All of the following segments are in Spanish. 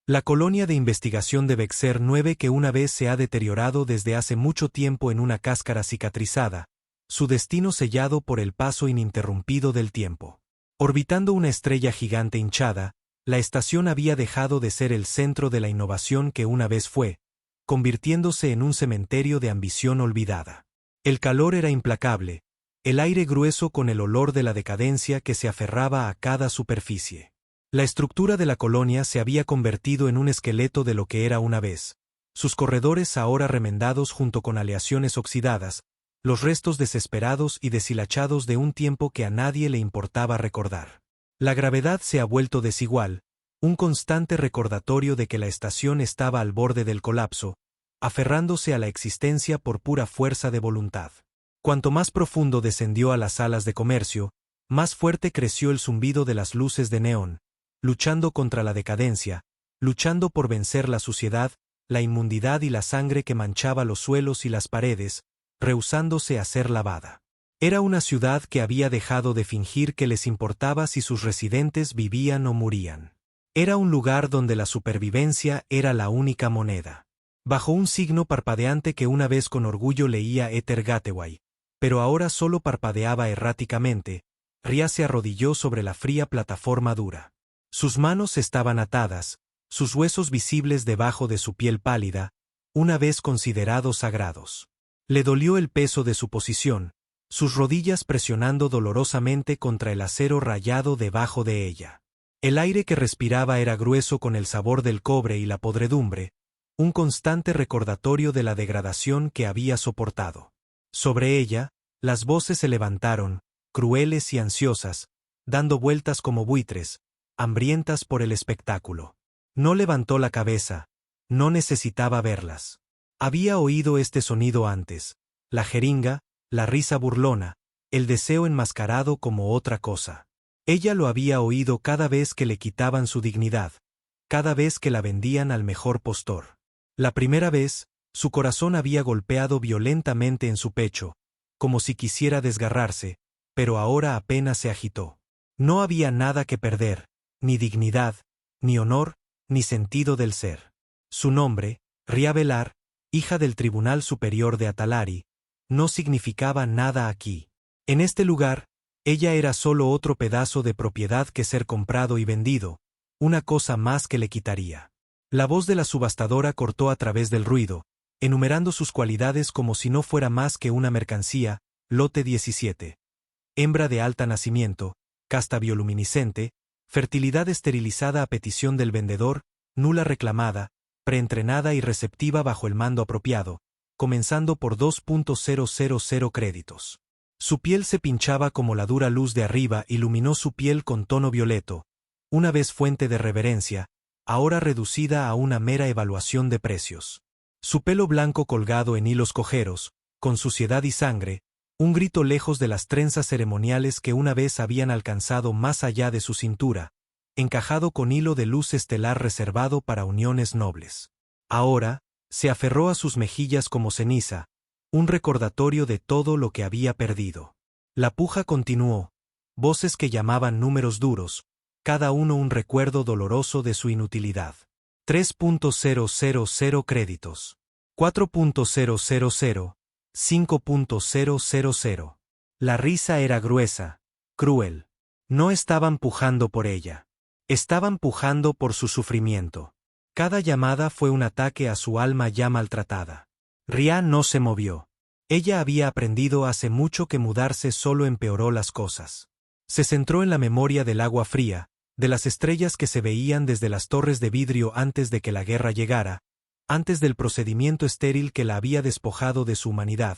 La colonia de investigación de Bexer 9 que una vez se ha deteriorado desde hace mucho tiempo en una cáscara cicatrizada, su destino sellado por el paso ininterrumpido del tiempo. Orbitando una estrella gigante hinchada, la estación había dejado de ser el centro de la innovación que una vez fue, convirtiéndose en un cementerio de ambición olvidada. El calor era implacable, el aire grueso con el olor de la decadencia que se aferraba a cada superficie. La estructura de la colonia se había convertido en un esqueleto de lo que era una vez, sus corredores ahora remendados junto con aleaciones oxidadas, los restos desesperados y deshilachados de un tiempo que a nadie le importaba recordar. La gravedad se ha vuelto desigual, un constante recordatorio de que la estación estaba al borde del colapso, aferrándose a la existencia por pura fuerza de voluntad. Cuanto más profundo descendió a las salas de comercio, más fuerte creció el zumbido de las luces de neón, luchando contra la decadencia, luchando por vencer la suciedad, la inmundidad y la sangre que manchaba los suelos y las paredes, rehusándose a ser lavada. Era una ciudad que había dejado de fingir que les importaba si sus residentes vivían o morían. Era un lugar donde la supervivencia era la única moneda. Bajo un signo parpadeante que una vez con orgullo leía Ether Gateway, pero ahora solo parpadeaba erráticamente, Ria se arrodilló sobre la fría plataforma dura. Sus manos estaban atadas, sus huesos visibles debajo de su piel pálida, una vez considerados sagrados. Le dolió el peso de su posición, sus rodillas presionando dolorosamente contra el acero rayado debajo de ella. El aire que respiraba era grueso con el sabor del cobre y la podredumbre, un constante recordatorio de la degradación que había soportado. Sobre ella, las voces se levantaron, crueles y ansiosas, dando vueltas como buitres, hambrientas por el espectáculo. No levantó la cabeza, no necesitaba verlas. Había oído este sonido antes, la jeringa, la risa burlona, el deseo enmascarado como otra cosa. Ella lo había oído cada vez que le quitaban su dignidad, cada vez que la vendían al mejor postor. La primera vez, su corazón había golpeado violentamente en su pecho, como si quisiera desgarrarse, pero ahora apenas se agitó. No había nada que perder, ni dignidad, ni honor, ni sentido del ser. Su nombre, Ria Velar, hija del Tribunal Superior de Atalari, no significaba nada aquí. En este lugar, ella era solo otro pedazo de propiedad que ser comprado y vendido, una cosa más que le quitaría. La voz de la subastadora cortó a través del ruido, enumerando sus cualidades como si no fuera más que una mercancía, lote 17. Hembra de alta nacimiento, casta bioluminiscente, fertilidad esterilizada a petición del vendedor, nula reclamada, preentrenada y receptiva bajo el mando apropiado, comenzando por 2.000 créditos. Su piel se pinchaba como la dura luz de arriba iluminó su piel con tono violeto, una vez fuente de reverencia, ahora reducida a una mera evaluación de precios. Su pelo blanco colgado en hilos cojeros, con suciedad y sangre, un grito lejos de las trenzas ceremoniales que una vez habían alcanzado más allá de su cintura, encajado con hilo de luz estelar reservado para uniones nobles. Ahora, se aferró a sus mejillas como ceniza, un recordatorio de todo lo que había perdido. La puja continuó, voces que llamaban números duros, cada uno un recuerdo doloroso de su inutilidad. 3.000 créditos. 4.000, 5.000. La risa era gruesa, cruel. No estaban pujando por ella. Estaban pujando por su sufrimiento. Cada llamada fue un ataque a su alma ya maltratada. Ria no se movió. Ella había aprendido hace mucho que mudarse solo empeoró las cosas. Se centró en la memoria del agua fría, de las estrellas que se veían desde las torres de vidrio antes de que la guerra llegara, antes del procedimiento estéril que la había despojado de su humanidad,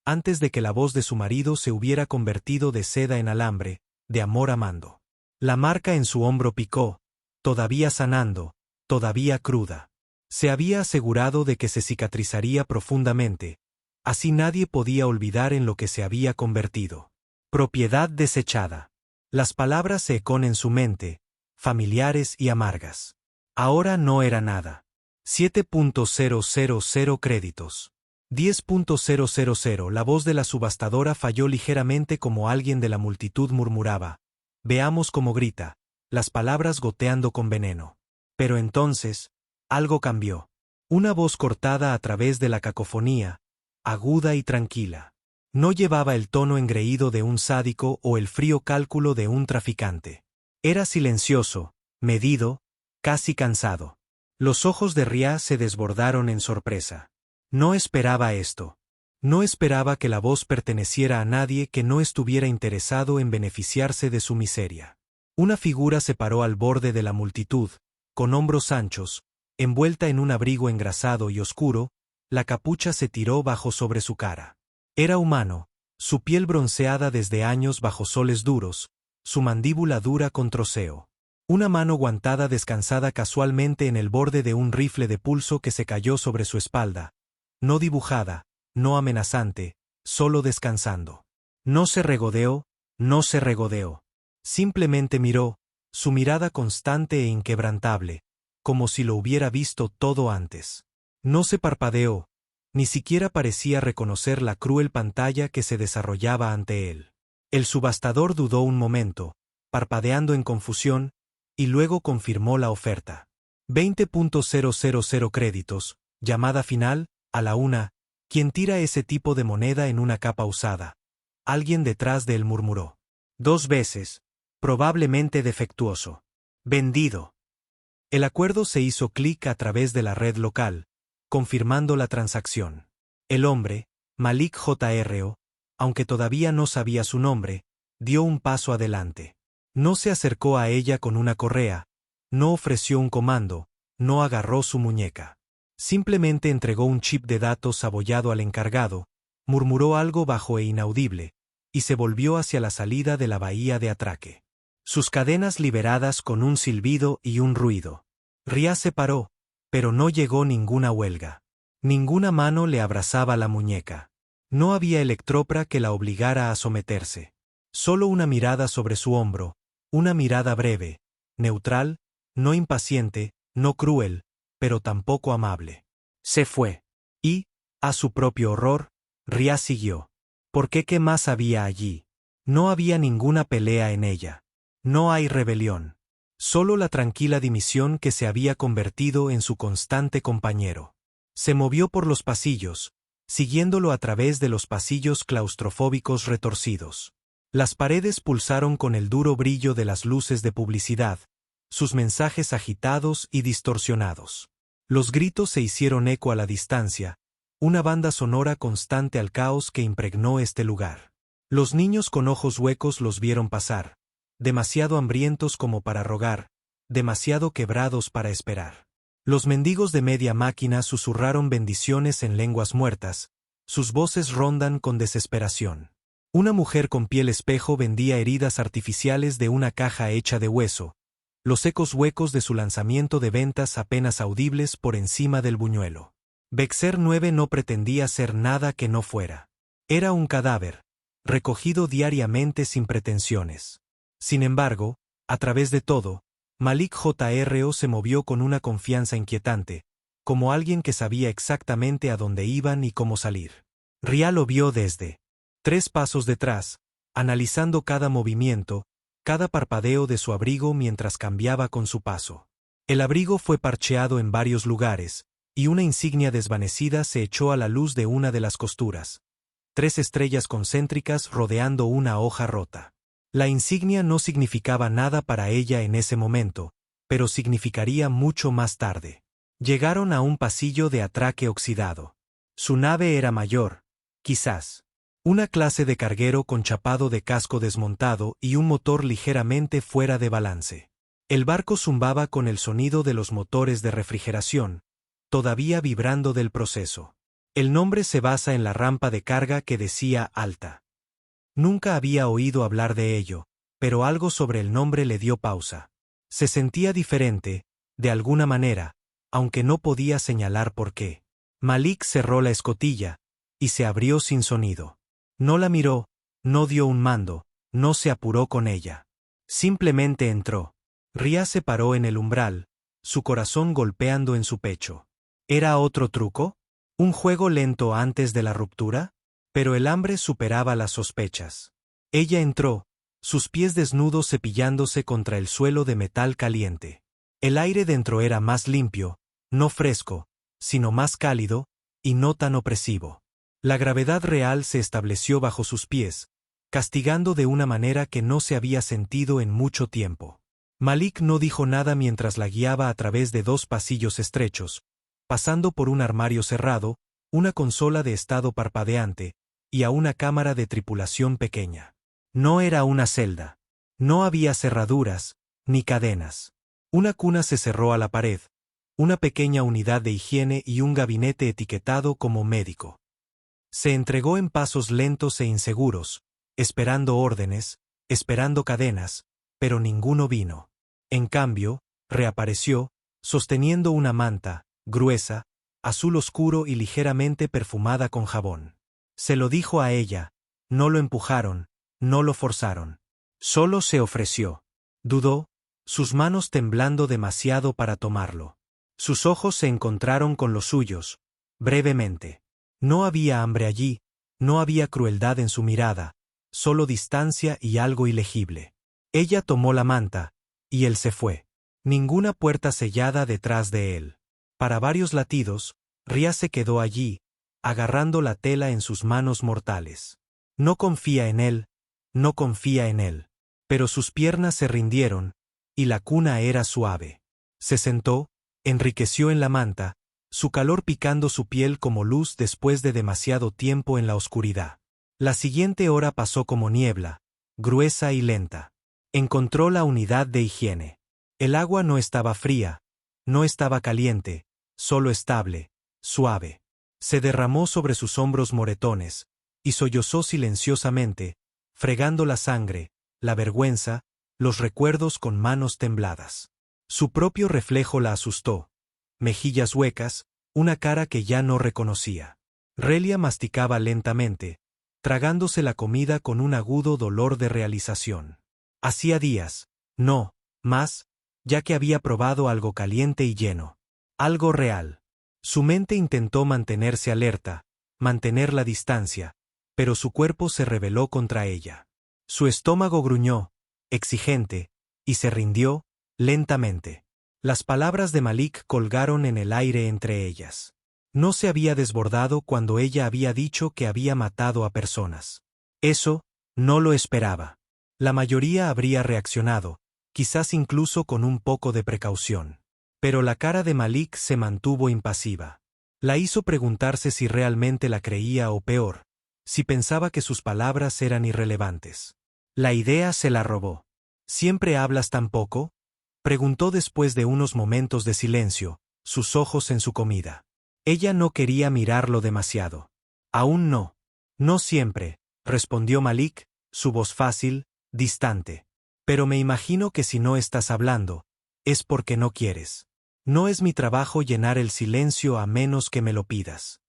antes de que la voz de su marido se hubiera convertido de seda en alambre, de amor amando. La marca en su hombro picó, todavía sanando, todavía cruda. Se había asegurado de que se cicatrizaría profundamente, así nadie podía olvidar en lo que se había convertido. Propiedad desechada. Las palabras se ecón en su mente, familiares y amargas. Ahora no era nada. 7.000 créditos. 10.000. La voz de la subastadora falló ligeramente como alguien de la multitud murmuraba. Veamos cómo grita, las palabras goteando con veneno. Pero entonces, algo cambió. Una voz cortada a través de la cacofonía, aguda y tranquila. No llevaba el tono engreído de un sádico o el frío cálculo de un traficante. Era silencioso, medido, casi cansado. Los ojos de Ria se desbordaron en sorpresa. No esperaba esto. No esperaba que la voz perteneciera a nadie que no estuviera interesado en beneficiarse de su miseria. Una figura se paró al borde de la multitud, con hombros anchos, envuelta en un abrigo engrasado y oscuro, la capucha se tiró bajo sobre su cara. Era humano, su piel bronceada desde años bajo soles duros, su mandíbula dura con troceo. Una mano guantada descansada casualmente en el borde de un rifle de pulso que se cayó sobre su espalda, no dibujada, no amenazante, solo descansando. No se regodeó, no se regodeó. Simplemente miró, su mirada constante e inquebrantable, como si lo hubiera visto todo antes. No se parpadeó, ni siquiera parecía reconocer la cruel pantalla que se desarrollaba ante él. El subastador dudó un momento, parpadeando en confusión, y luego confirmó la oferta. 20.000 créditos, llamada final, a la una. ¿Quién tira ese tipo de moneda en una capa usada? Alguien detrás de él murmuró. 2 veces, probablemente defectuoso. Vendido. El acuerdo se hizo clic a través de la red local, confirmando la transacción. El hombre, Malik JRO, aunque todavía no sabía su nombre, dio un paso adelante. No se acercó a ella con una correa, no ofreció un comando, no agarró su muñeca. Simplemente entregó un chip de datos abollado al encargado, murmuró algo bajo e inaudible, y se volvió hacia la salida de la bahía de atraque. Sus cadenas liberadas con un silbido y un ruido. Ria se paró, pero no llegó ninguna huelga. Ninguna mano le abrazaba la muñeca. No había electropra que la obligara a someterse. Solo una mirada sobre su hombro, una mirada breve, neutral, no impaciente, no cruel, pero tampoco amable. Se fue. Y, a su propio horror, Ria siguió. ¿Por qué? ¿Qué más había allí? No había ninguna pelea en ella. No hay rebelión. Solo la tranquila dimisión que se había convertido en su constante compañero. Se movió por los pasillos, siguiéndolo a través de los pasillos claustrofóbicos retorcidos. Las paredes pulsaron con el duro brillo de las luces de publicidad, sus mensajes agitados y distorsionados. Los gritos se hicieron eco a la distancia, una banda sonora constante al caos que impregnó este lugar. Los niños con ojos huecos los vieron pasar, demasiado hambrientos como para rogar, demasiado quebrados para esperar. Los mendigos de media máquina susurraron bendiciones en lenguas muertas, sus voces rondan con desesperación. Una mujer con piel espejo vendía heridas artificiales de una caja hecha de hueso, los ecos huecos de su lanzamiento de ventas apenas audibles por encima del buñuelo. Vexer 9 no pretendía ser nada que no fuera. Era un cadáver, recogido diariamente sin pretensiones. Sin embargo, a través de todo, Malik JRO se movió con una confianza inquietante, como alguien que sabía exactamente a dónde iban y cómo salir. Ria lo vio desde 3 pasos detrás, analizando cada movimiento, cada parpadeo de su abrigo mientras cambiaba con su paso. El abrigo fue parcheado en varios lugares, y una insignia desvanecida se echó a la luz de una de las costuras. 3 estrellas concéntricas rodeando una hoja rota. La insignia no significaba nada para ella en ese momento, pero significaría mucho más tarde. Llegaron a un pasillo de atraque oxidado. Su nave era mayor, quizás. Una clase de carguero con chapado de casco desmontado y un motor ligeramente fuera de balance. El barco zumbaba con el sonido de los motores de refrigeración, todavía vibrando del proceso. El nombre se basa en la rampa de carga que decía alta. Nunca había oído hablar de ello, pero algo sobre el nombre le dio pausa. Se sentía diferente, de alguna manera, aunque no podía señalar por qué. Malik cerró la escotilla, y se abrió sin sonido. No la miró, no dio un mando, no se apuró con ella. Simplemente entró. Ria se paró en el umbral, su corazón golpeando en su pecho. ¿Era otro truco? ¿Un juego lento antes de la ruptura? Pero el hambre superaba las sospechas. Ella entró, sus pies desnudos cepillándose contra el suelo de metal caliente. El aire dentro era más limpio, no fresco, sino más cálido, y no tan opresivo. La gravedad real se estableció bajo sus pies, castigando de una manera que no se había sentido en mucho tiempo. Malik no dijo nada mientras la guiaba a través de 2 pasillos estrechos, pasando por un armario cerrado, una consola de estado parpadeante, y a una cámara de tripulación pequeña. No era una celda. No había cerraduras, ni cadenas. Una cuna se cerró a la pared, una pequeña unidad de higiene y un gabinete etiquetado como médico. Se entregó en pasos lentos e inseguros, esperando órdenes, esperando cadenas, pero ninguno vino. En cambio, reapareció, sosteniendo una manta, gruesa, azul oscuro y ligeramente perfumada con jabón. Se lo dijo a ella, no lo empujaron, no lo forzaron. Solo se ofreció. Dudó, sus manos temblando demasiado para tomarlo. Sus ojos se encontraron con los suyos, brevemente. No había hambre allí, no había crueldad en su mirada, solo distancia y algo ilegible. Ella tomó la manta, y él se fue. Ninguna puerta sellada detrás de él. Para varios latidos, Ria se quedó allí, agarrando la tela en sus manos mortales. No confía en él, no confía en él. Pero sus piernas se rindieron, y la cuna era suave. Se sentó, enriqueció en la manta, su calor picando su piel como luz después de demasiado tiempo en la oscuridad. La siguiente hora pasó como niebla, gruesa y lenta. Encontró la unidad de higiene. El agua no estaba fría, no estaba caliente, solo estable, suave. Se derramó sobre sus hombros moretones, y sollozó silenciosamente, fregando la sangre, la vergüenza, los recuerdos con manos tembladas. Su propio reflejo la asustó. Mejillas huecas, una cara que ya no reconocía. Relia masticaba lentamente, tragándose la comida con un agudo dolor de realización. Hacía días, no, más, ya que había probado algo caliente y lleno. Algo real. Su mente intentó mantenerse alerta, mantener la distancia, pero su cuerpo se rebeló contra ella. Su estómago gruñó, exigente, y se rindió, lentamente. Las palabras de Malik colgaron en el aire entre ellas. No se había desbordado cuando ella había dicho que había matado a personas. Eso, no lo esperaba. La mayoría habría reaccionado, quizás incluso con un poco de precaución. Pero la cara de Malik se mantuvo impasiva. La hizo preguntarse si realmente la creía o peor, si pensaba que sus palabras eran irrelevantes. La idea se la robó. ¿Siempre hablas tan poco?, preguntó después de unos momentos de silencio, sus ojos en su comida. Ella no quería mirarlo demasiado. Aún no. No siempre, respondió Malik, su voz fácil, distante. Pero me imagino que si no estás hablando, es porque no quieres. No es mi trabajo llenar el silencio a menos que me lo pidas.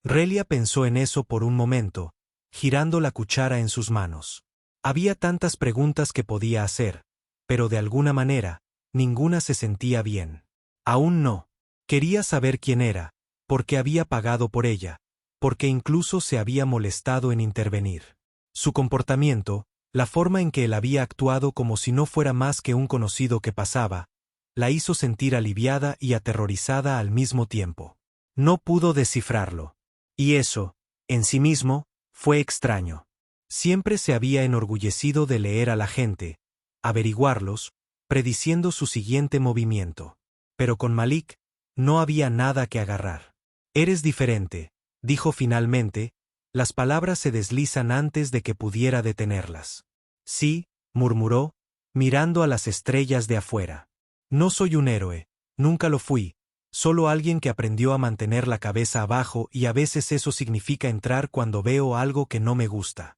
Relia pensó en eso por un momento, girando la cuchara en sus manos. Había tantas preguntas que podía hacer, pero de alguna manera, ninguna se sentía bien. Aún no. Quería saber quién era, por qué había pagado por ella, porque incluso se había molestado en intervenir. Su comportamiento, la forma en que él había actuado como si no fuera más que un conocido que pasaba, la hizo sentir aliviada y aterrorizada al mismo tiempo. No pudo descifrarlo. Y eso, en sí mismo, fue extraño. Siempre se había enorgullecido de leer a la gente, averiguarlos, prediciendo su siguiente movimiento. Pero con Malik, no había nada que agarrar. Eres diferente, dijo finalmente, las palabras se deslizan antes de que pudiera detenerlas. Sí, murmuró, mirando a las estrellas de afuera. No soy un héroe, nunca lo fui, solo alguien que aprendió a mantener la cabeza abajo y a veces eso significa entrar cuando veo algo que no me gusta.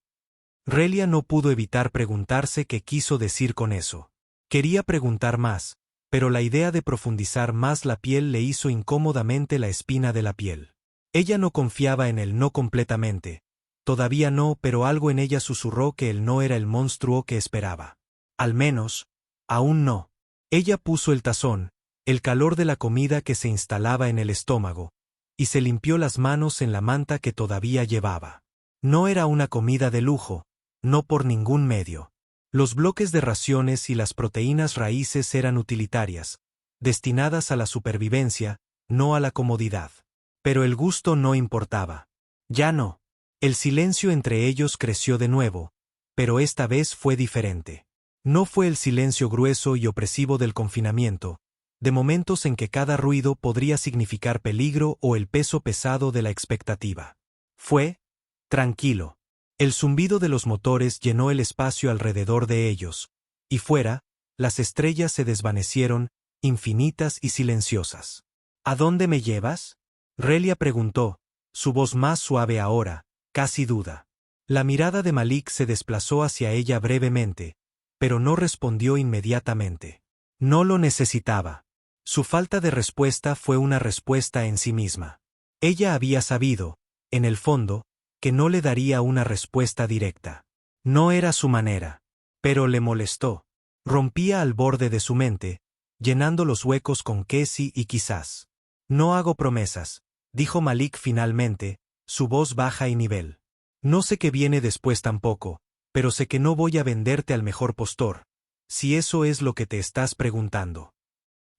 Relia no pudo evitar preguntarse qué quiso decir con eso. Quería preguntar más, pero la idea de profundizar más la piel le hizo incómodamente la espina de la piel. Ella no confiaba en él, no completamente. Todavía no, pero algo en ella susurró que él no era el monstruo que esperaba. Al menos, aún no. Ella puso el tazón, el calor de la comida que se instalaba en el estómago, y se limpió las manos en la manta que todavía llevaba. No era una comida de lujo, no por ningún medio. Los bloques de raciones y las proteínas raíces eran utilitarias, destinadas a la supervivencia, no a la comodidad. Pero el gusto no importaba. Ya no. El silencio entre ellos creció de nuevo, pero esta vez fue diferente. No fue el silencio grueso y opresivo del confinamiento, de momentos en que cada ruido podría significar peligro o el peso pesado de la expectativa. Fue tranquilo. El zumbido de los motores llenó el espacio alrededor de ellos, y fuera, las estrellas se desvanecieron, infinitas y silenciosas. ¿A dónde me llevas? Relia preguntó, su voz más suave ahora, casi duda. La mirada de Malik se desplazó hacia ella brevemente, pero no respondió inmediatamente. No lo necesitaba. Su falta de respuesta fue una respuesta en sí misma. Ella había sabido, en el fondo, que no le daría una respuesta directa. No era su manera. Pero le molestó. Rompía al borde de su mente, llenando los huecos con que sí y quizás. No hago promesas, dijo Malik finalmente, su voz baja y nivel. No sé qué viene después tampoco, pero sé que no voy a venderte al mejor postor, si eso es lo que te estás preguntando.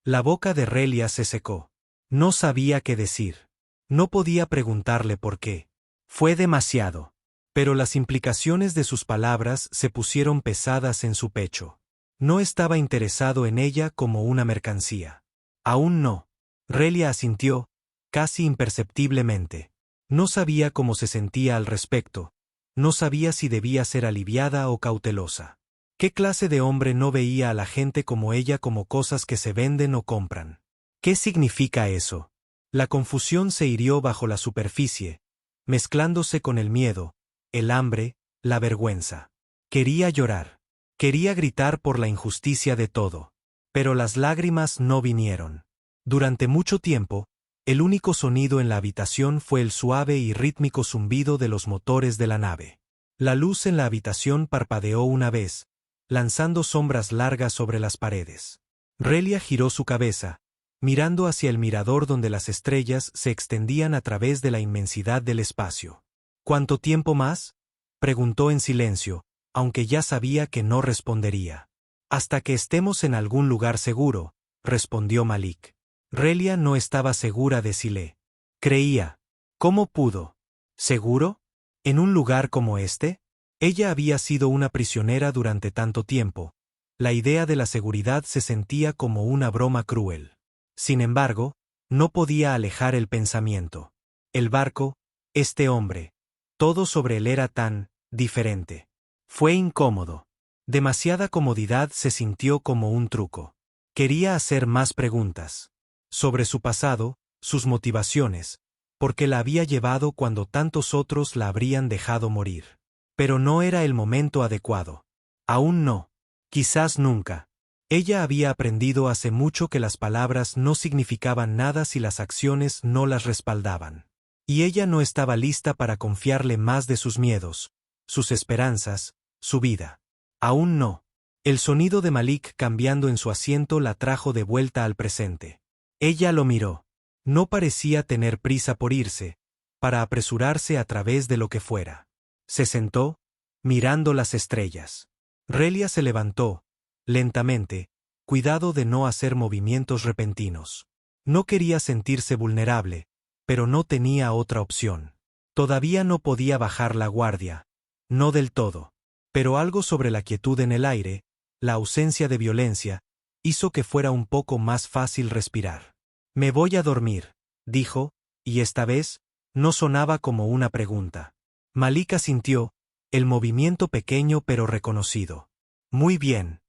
La boca de Relia se secó. No sabía qué decir. No podía preguntarle por qué. Fue demasiado. Pero las implicaciones de sus palabras se pusieron pesadas en su pecho. No estaba interesado en ella como una mercancía. Aún no. Relia asintió, casi imperceptiblemente. No sabía cómo se sentía al respecto. No sabía si debía ser aliviada o cautelosa. ¿Qué clase de hombre no veía a la gente como ella como cosas que se venden o compran? ¿Qué significa eso? La confusión se hirió bajo la superficie, mezclándose con el miedo, el hambre, la vergüenza. Quería llorar. Quería gritar por la injusticia de todo. Pero las lágrimas no vinieron. Durante mucho tiempo, el único sonido en la habitación fue el suave y rítmico zumbido de los motores de la nave. La luz en la habitación parpadeó una vez, lanzando sombras largas sobre las paredes. Relia giró su cabeza, mirando hacia el mirador donde las estrellas se extendían a través de la inmensidad del espacio. ¿Cuánto tiempo más? Preguntó en silencio, aunque ya sabía que no respondería. Hasta que estemos en algún lugar seguro, respondió Malik. Relia no estaba segura de si le creía. ¿Cómo pudo? ¿Seguro? ¿En un lugar como este? Ella había sido una prisionera durante tanto tiempo. La idea de la seguridad se sentía como una broma cruel. Sin embargo, no podía alejar el pensamiento. El barco, este hombre, todo sobre él era tan diferente. Fue incómodo. Demasiada comodidad se sintió como un truco. Quería hacer más preguntas. Sobre su pasado, sus motivaciones, por qué la había llevado cuando tantos otros la habrían dejado morir. Pero no era el momento adecuado. Aún no. Quizás nunca. Ella había aprendido hace mucho que las palabras no significaban nada si las acciones no las respaldaban. Y ella no estaba lista para confiarle más de sus miedos, sus esperanzas, su vida. Aún no. El sonido de Malik cambiando en su asiento la trajo de vuelta al presente. Ella lo miró. No parecía tener prisa por irse, para apresurarse a través de lo que fuera. Se sentó, mirando las estrellas. Relia se levantó, lentamente, cuidado de no hacer movimientos repentinos. No quería sentirse vulnerable, pero no tenía otra opción. Todavía no podía bajar la guardia, no del todo. Pero algo sobre la quietud en el aire, la ausencia de violencia, hizo que fuera un poco más fácil respirar. Me voy a dormir, dijo, y esta vez, no sonaba como una pregunta. Malik asintió, el movimiento pequeño pero reconocido. Muy bien.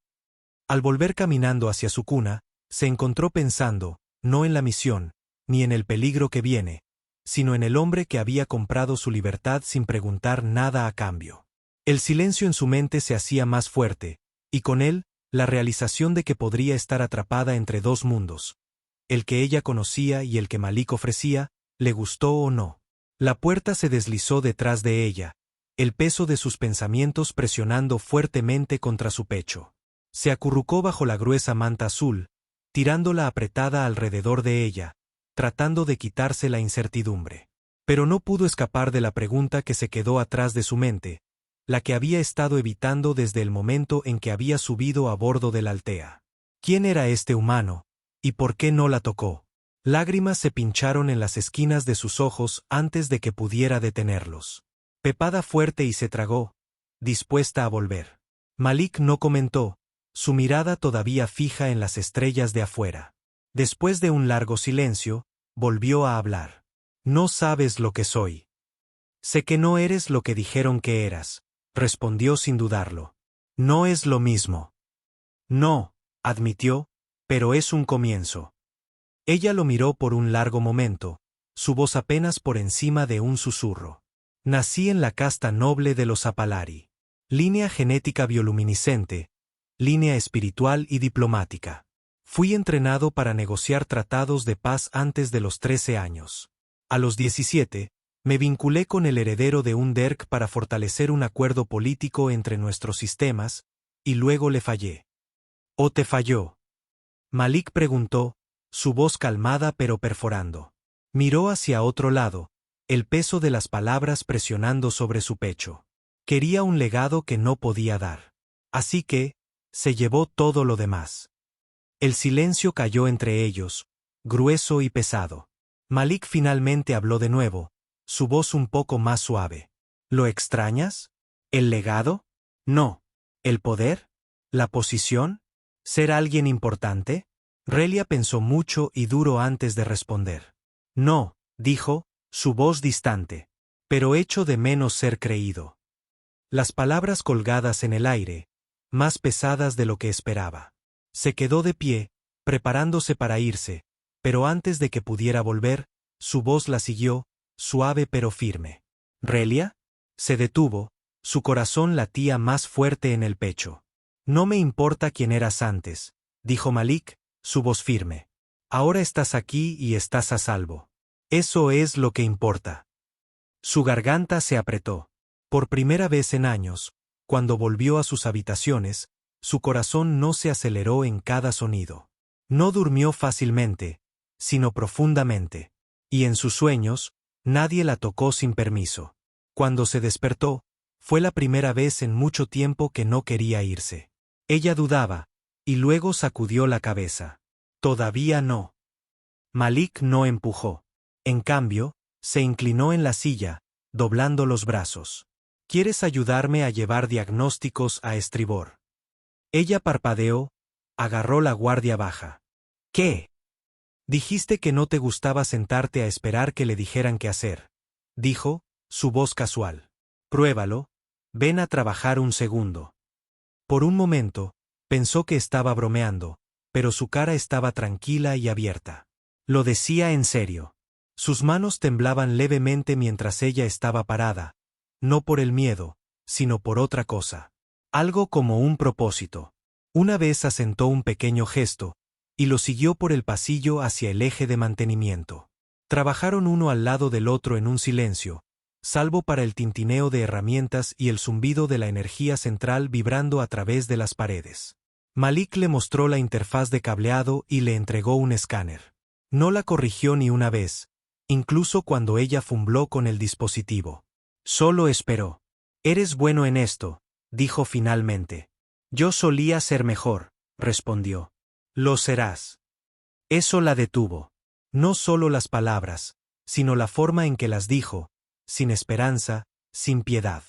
Al volver caminando hacia su cuna, se encontró pensando, no en la misión, ni en el peligro que viene, sino en el hombre que había comprado su libertad sin preguntar nada a cambio. El silencio en su mente se hacía más fuerte, y con él, la realización de que podría estar atrapada entre dos mundos. El que ella conocía y el que Malik ofrecía, le gustó o no. La puerta se deslizó detrás de ella, el peso de sus pensamientos presionando fuertemente contra su pecho. Se acurrucó bajo la gruesa manta azul, tirándola apretada alrededor de ella, tratando de quitarse la incertidumbre. Pero no pudo escapar de la pregunta que se quedó atrás de su mente, la que había estado evitando desde el momento en que había subido a bordo de la Altea. ¿Quién era este humano, ¿Y por qué no la tocó? Lágrimas se pincharon en las esquinas de sus ojos antes de que pudiera detenerlos. Pepada fuerte y se tragó, dispuesta a volver. Malik no comentó, su mirada todavía fija en las estrellas de afuera. Después de un largo silencio, volvió a hablar. No sabes lo que soy. Sé que no eres lo que dijeron que eras, respondió sin dudarlo. No es lo mismo. No, admitió, pero es un comienzo. Ella lo miró por un largo momento, su voz apenas por encima de un susurro. Nací en la casta noble de los Apalari. Línea genética bioluminiscente, línea espiritual y diplomática. Fui entrenado para negociar tratados de paz antes de los 13 años. A los 17, me vinculé con el heredero de un Derg para fortalecer un acuerdo político entre nuestros sistemas, y luego le fallé. ¿O te falló? Malik preguntó, su voz calmada pero perforando. Miró hacia otro lado, el peso de las palabras presionando sobre su pecho. Quería un legado que no podía dar. Así que, se llevó todo lo demás. El silencio cayó entre ellos, grueso y pesado. Malik finalmente habló de nuevo, su voz un poco más suave. ¿Lo extrañas? ¿El legado? No. ¿El poder? ¿La posición? ¿Ser alguien importante? Relia pensó mucho y duro antes de responder. No, dijo, su voz distante. Pero echo de menos ser creído. Las palabras colgadas en el aire, más pesadas de lo que esperaba. Se quedó de pie, preparándose para irse, pero antes de que pudiera volver, su voz la siguió, suave pero firme. ¿Relia? Se detuvo, su corazón latía más fuerte en el pecho. No me importa quién eras antes, dijo Malik, su voz firme. Ahora estás aquí y estás a salvo. Eso es lo que importa. Su garganta se apretó. Por primera vez en años, cuando volvió a sus habitaciones, su corazón no se aceleró en cada sonido. No durmió fácilmente, sino profundamente. Y en sus sueños, nadie la tocó sin permiso. Cuando se despertó, fue la primera vez en mucho tiempo que no quería irse. Ella dudaba, y luego sacudió la cabeza. Todavía no. Malik no empujó. En cambio, se inclinó en la silla, doblando los brazos. ¿Quieres ayudarme a llevar diagnósticos a estribor? Ella parpadeó, agarró la guardia baja. ¿Qué? Dijiste que no te gustaba sentarte a esperar que le dijeran qué hacer, dijo, su voz casual. Pruébalo, ven a trabajar un segundo. Por un momento, pensó que estaba bromeando, pero su cara estaba tranquila y abierta. Lo decía en serio. Sus manos temblaban levemente mientras ella estaba parada, no por el miedo, sino por otra cosa. Algo como un propósito. Una vez asentó un pequeño gesto, y lo siguió por el pasillo hacia el eje de mantenimiento. Trabajaron uno al lado del otro en un silencio, salvo para el tintineo de herramientas y el zumbido de la energía central vibrando a través de las paredes. Malik le mostró la interfaz de cableado y le entregó un escáner. No la corrigió ni una vez, incluso cuando ella fumbló con el dispositivo. Solo esperó. Eres bueno en esto, dijo finalmente. Yo solía ser mejor, respondió. Lo serás. Eso la detuvo. No solo las palabras, sino la forma en que las dijo, sin esperanza, sin piedad.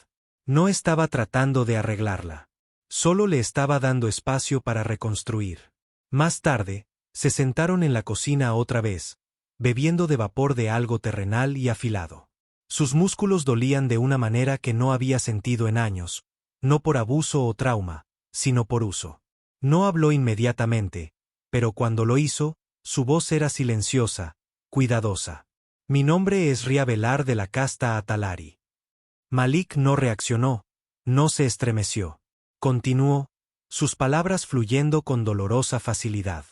No estaba tratando de arreglarla. Solo le estaba dando espacio para reconstruir. Más tarde, se sentaron en la cocina otra vez, bebiendo de vapor de algo terrenal y afilado. Sus músculos dolían de una manera que no había sentido en años, no por abuso o trauma, sino por uso. No habló inmediatamente, pero cuando lo hizo, su voz era silenciosa, cuidadosa. Mi nombre es Ria Velar de la casta Atalari. Malik no reaccionó, no se estremeció. Continuó, sus palabras fluyendo con dolorosa facilidad.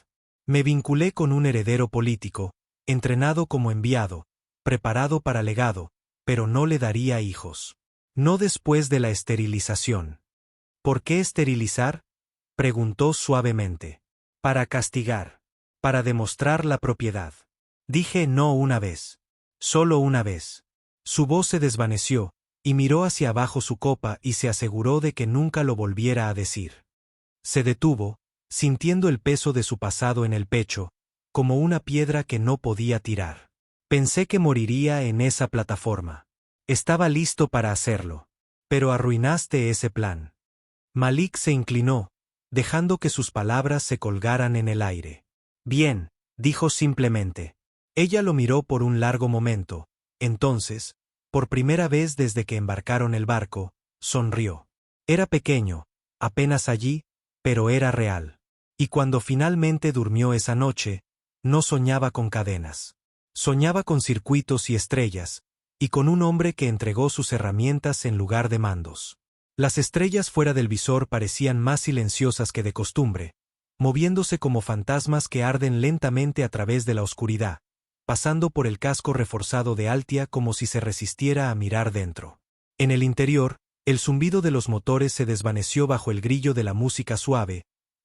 Me vinculé con un heredero político, entrenado como enviado, preparado para legado, pero no le daría hijos. No después de la esterilización. ¿Por qué esterilizar? Preguntó suavemente. Para castigar. Para demostrar la propiedad. Dije no una vez. Solo una vez. Su voz se desvaneció, y miró hacia abajo su copa y se aseguró de que nunca lo volviera a decir. Se detuvo, sintiendo el peso de su pasado en el pecho, como una piedra que no podía tirar. Pensé que moriría en esa plataforma. Estaba listo para hacerlo. Pero arruinaste ese plan. Malik se inclinó, dejando que sus palabras se colgaran en el aire. Bien, dijo simplemente. Ella lo miró por un largo momento. Entonces, por primera vez desde que embarcaron el barco, sonrió. Era pequeño, apenas allí, pero era real. Y cuando finalmente durmió esa noche, no soñaba con cadenas. Soñaba con circuitos y estrellas, y con un hombre que entregó sus herramientas en lugar de mandos. Las estrellas fuera del visor parecían más silenciosas que de costumbre, moviéndose como fantasmas que arden lentamente a través de la oscuridad, pasando por el casco reforzado de Altia como si se resistiera a mirar dentro. En el interior, el zumbido de los motores se desvaneció bajo el grillo de la música suave,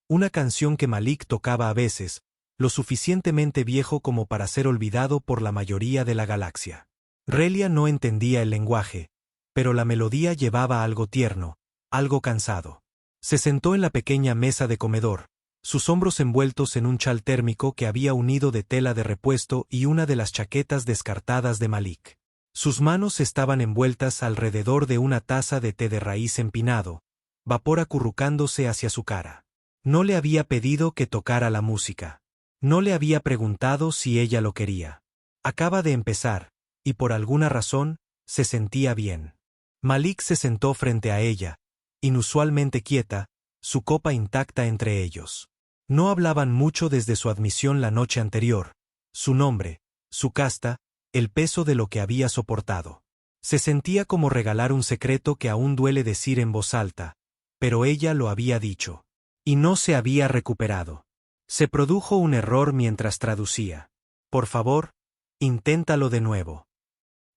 una canción que Malik tocaba a veces, lo suficientemente viejo como para ser olvidado por la mayoría de la galaxia. Relia no entendía el lenguaje, pero la melodía llevaba algo tierno, algo cansado. Se sentó en la pequeña mesa de comedor, sus hombros envueltos en un chal térmico que había unido de tela de repuesto y una de las chaquetas descartadas de Malik. Sus manos estaban envueltas alrededor de una taza de té de raíz empinado, vapor acurrucándose hacia su cara. No le había pedido que tocara la música. No le había preguntado si ella lo quería. Acaba de empezar, y por alguna razón, se sentía bien. Malik se sentó frente a ella, inusualmente quieta, su copa intacta entre ellos. No hablaban mucho desde su admisión la noche anterior, su nombre, su casta, el peso de lo que había soportado. Se sentía como regalar un secreto que aún duele decir en voz alta, pero ella lo había dicho. Y no se había recuperado. Se produjo un error mientras traducía. Por favor, inténtalo de nuevo.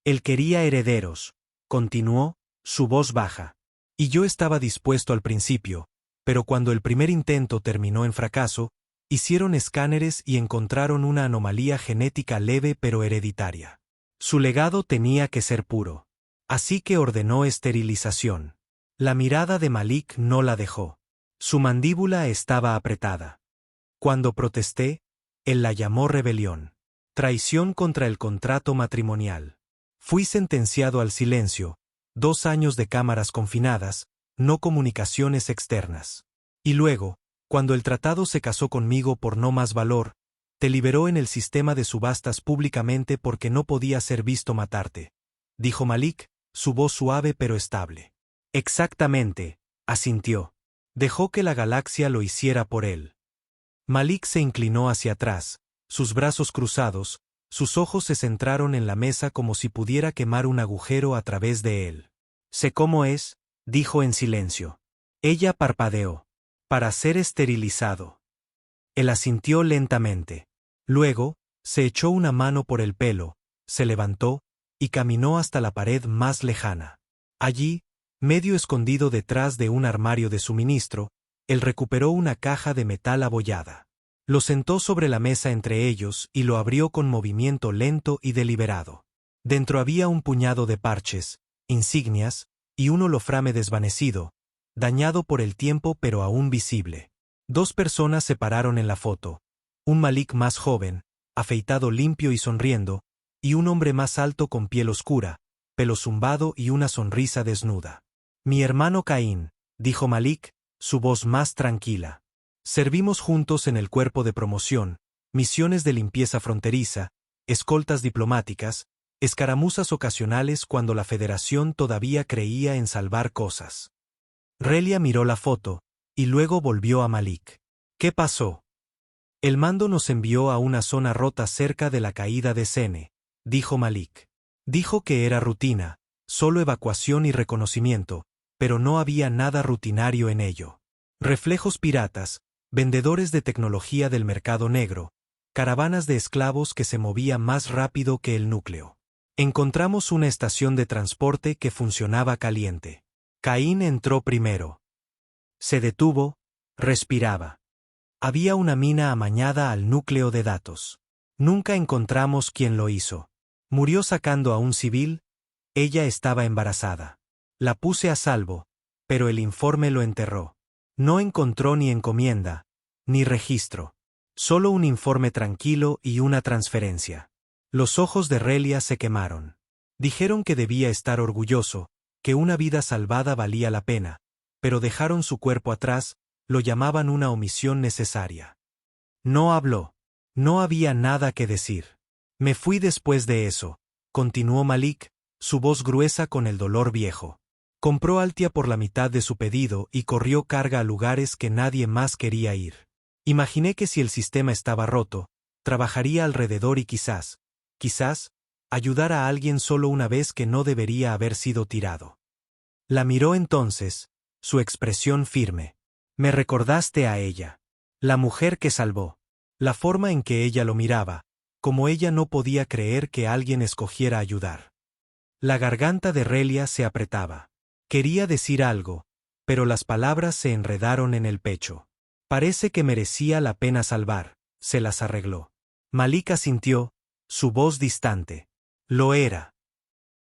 Él quería herederos, continuó, su voz baja. Y yo estaba dispuesto al principio, pero cuando el primer intento terminó en fracaso, hicieron escáneres y encontraron una anomalía genética leve pero hereditaria. Su legado tenía que ser puro. Así que ordenó esterilización. La mirada de Malik no la dejó. Su mandíbula estaba apretada. Cuando protesté, él la llamó rebelión. Traición contra el contrato matrimonial. Fui sentenciado al silencio, 2 años de cámaras confinadas, no comunicaciones externas. Y luego, cuando el tratado se casó conmigo por no más valor, te liberó en el sistema de subastas públicamente porque no podía ser visto matarte, dijo Malik, su voz suave pero estable. Exactamente, asintió. Dejó que la galaxia lo hiciera por él. Malik se inclinó hacia atrás, sus brazos cruzados, sus ojos se centraron en la mesa como si pudiera quemar un agujero a través de él. Sé cómo es, dijo en silencio. Ella parpadeó. Para ser esterilizado. Él asintió lentamente. Luego, se echó una mano por el pelo, se levantó, y caminó hasta la pared más lejana. Allí, medio escondido detrás de un armario de suministro, él recuperó una caja de metal abollada. Lo sentó sobre la mesa entre ellos y lo abrió con movimiento lento y deliberado. Dentro había un puñado de parches, insignias, y un holoframe desvanecido, dañado por el tiempo pero aún visible. 2 personas se pararon en la foto, un Malik más joven, afeitado limpio y sonriendo, y un hombre más alto con piel oscura, pelo zumbado y una sonrisa desnuda. Mi hermano Caín, dijo Malik, su voz más tranquila. Servimos juntos en el cuerpo de promoción, misiones de limpieza fronteriza, escoltas diplomáticas, escaramuzas ocasionales cuando la Federación todavía creía en salvar cosas. Relia miró la foto, y luego volvió a Malik. ¿Qué pasó? El mando nos envió a una zona rota cerca de la caída de Sene, dijo Malik. Dijo que era rutina, solo evacuación y reconocimiento, pero no había nada rutinario en ello. Reflejos piratas, vendedores de tecnología del mercado negro, caravanas de esclavos que se movía más rápido que el núcleo. Encontramos una estación de transporte que funcionaba caliente. Caín entró primero. Se detuvo, respiraba. Había una mina amañada al núcleo de datos. Nunca encontramos quién lo hizo. Murió sacando a un civil, ella estaba embarazada. La puse a salvo, pero el informe lo enterró. No encontró ni encomienda, ni registro. Solo un informe tranquilo y una transferencia. Los ojos de Relia se quemaron. Dijeron que debía estar orgulloso, que una vida salvada valía la pena, pero dejaron su cuerpo atrás, lo llamaban una omisión necesaria. No habló. No había nada que decir. Me fui después de eso, continuó Malik, su voz gruesa con el dolor viejo. Compró Altia por la mitad de su pedido y corrió carga a lugares que nadie más quería ir. Imaginé que si el sistema estaba roto, trabajaría alrededor y quizás, ayudar a alguien solo una vez que no debería haber sido tirado. La miró entonces, su expresión firme. Me recordaste a ella. La mujer que salvó. La forma en que ella lo miraba, como ella no podía creer que alguien escogiera ayudar. La garganta de Relia se apretaba. Quería decir algo, pero las palabras se enredaron en el pecho. Parece que merecía la pena salvar, se las arregló. Malik asintió, su voz distante. Lo era.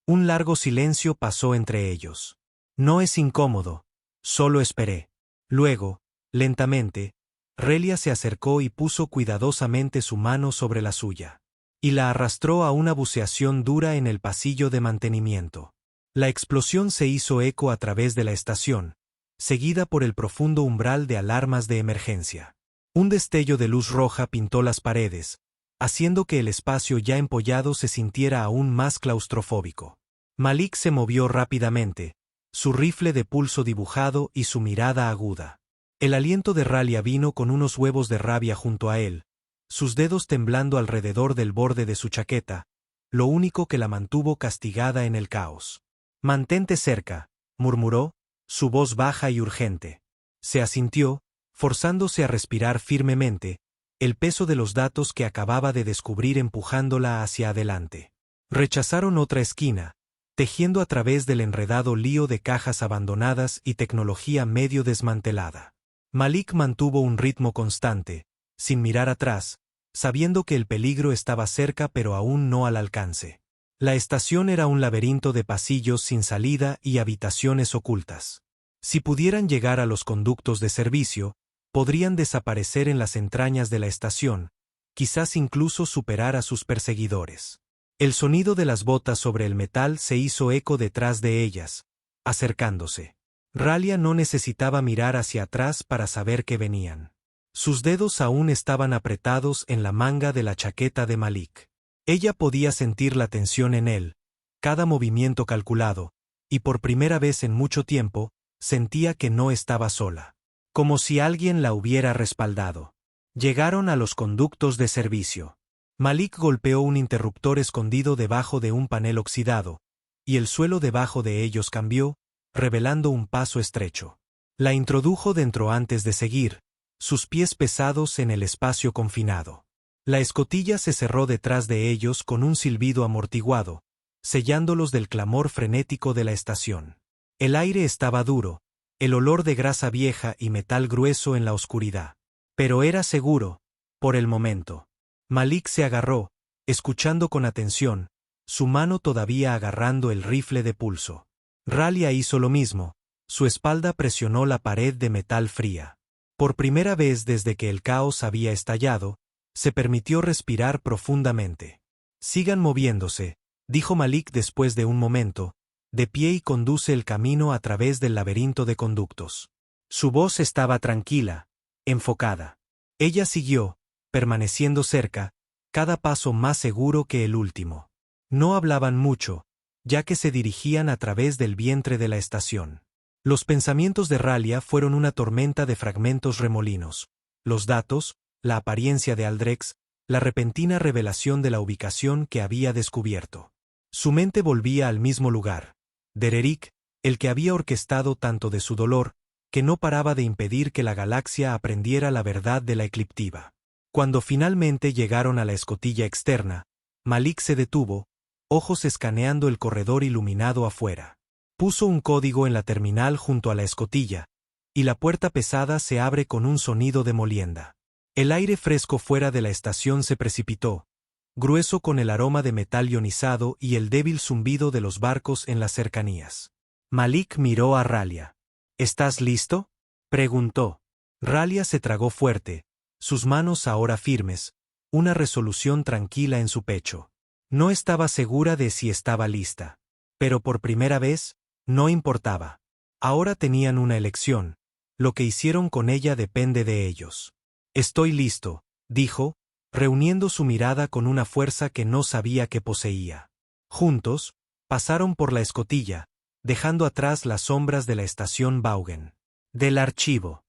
Un largo silencio pasó entre ellos. No es incómodo, solo esperé. Luego, lentamente, Relia se acercó y puso cuidadosamente su mano sobre la suya. Y la arrastró a una buceación dura en el pasillo de mantenimiento. La explosión se hizo eco a través de la estación, seguida por el profundo umbral de alarmas de emergencia. Un destello de luz roja pintó las paredes, haciendo que el espacio ya empollado se sintiera aún más claustrofóbico. Malik se movió rápidamente, su rifle de pulso dibujado y su mirada aguda. El aliento de Relia vino con unos huevos de rabia junto a él, sus dedos temblando alrededor del borde de su chaqueta, lo único que la mantuvo castigada en el caos. Mantente cerca, murmuró, su voz baja y urgente. Se asintió, forzándose a respirar firmemente, el peso de los datos que acababa de descubrir empujándola hacia adelante. Rechazaron otra esquina, tejiendo a través del enredado lío de cajas abandonadas y tecnología medio desmantelada. Malik mantuvo un ritmo constante, sin mirar atrás, sabiendo que el peligro estaba cerca pero aún no al alcance. La estación era un laberinto de pasillos sin salida y habitaciones ocultas. Si pudieran llegar a los conductos de servicio, podrían desaparecer en las entrañas de la estación, quizás incluso superar a sus perseguidores. El sonido de las botas sobre el metal se hizo eco detrás de ellas, acercándose. Relia no necesitaba mirar hacia atrás para saber que venían. Sus dedos aún estaban apretados en la manga de la chaqueta de Malik. Ella podía sentir la tensión en él, cada movimiento calculado, y por primera vez en mucho tiempo, sentía que no estaba sola. Como si alguien la hubiera respaldado. Llegaron a los conductos de servicio. Malik golpeó un interruptor escondido debajo de un panel oxidado, y el suelo debajo de ellos cambió, revelando un paso estrecho. La introdujo dentro antes de seguir, sus pies pesados en el espacio confinado. La escotilla se cerró detrás de ellos con un silbido amortiguado, sellándolos del clamor frenético de la estación. El aire estaba duro, el olor de grasa vieja y metal grueso en la oscuridad. Pero era seguro, por el momento. Malik se agarró, escuchando con atención, su mano todavía agarrando el rifle de pulso. Relia hizo lo mismo, su espalda presionó la pared de metal fría. Por primera vez desde que el caos había estallado, se permitió respirar profundamente. Sigan moviéndose, dijo Malik después de un momento, de pie y conduce el camino a través del laberinto de conductos. Su voz estaba tranquila, enfocada. Ella siguió, permaneciendo cerca, cada paso más seguro que el último. No hablaban mucho, ya que se dirigían a través del vientre de la estación. Los pensamientos de Relia fueron una tormenta de fragmentos remolinos. Los datos, la apariencia de Aldrex, la repentina revelación de la ubicación que había descubierto. Su mente volvía al mismo lugar. Dereric, el que había orquestado tanto de su dolor, que no paraba de impedir que la galaxia aprendiera la verdad de la ecliptiva. Cuando finalmente llegaron a la escotilla externa, Malik se detuvo, ojos escaneando el corredor iluminado afuera. Puso un código en la terminal junto a la escotilla, y la puerta pesada se abre con un sonido de molienda. El aire fresco fuera de la estación se precipitó, grueso con el aroma de metal ionizado y el débil zumbido de los barcos en las cercanías. Malik miró a Relia. ¿Estás listo?, preguntó. Relia se tragó fuerte, sus manos ahora firmes, una resolución tranquila en su pecho. No estaba segura de si estaba lista. Pero por primera vez, no importaba. Ahora tenían una elección. Lo que hicieron con ella depende de ellos. Estoy listo, dijo, reuniendo su mirada con una fuerza que no sabía que poseía. Juntos, pasaron por la escotilla, dejando atrás las sombras de la estación Vaughan. Del archivo.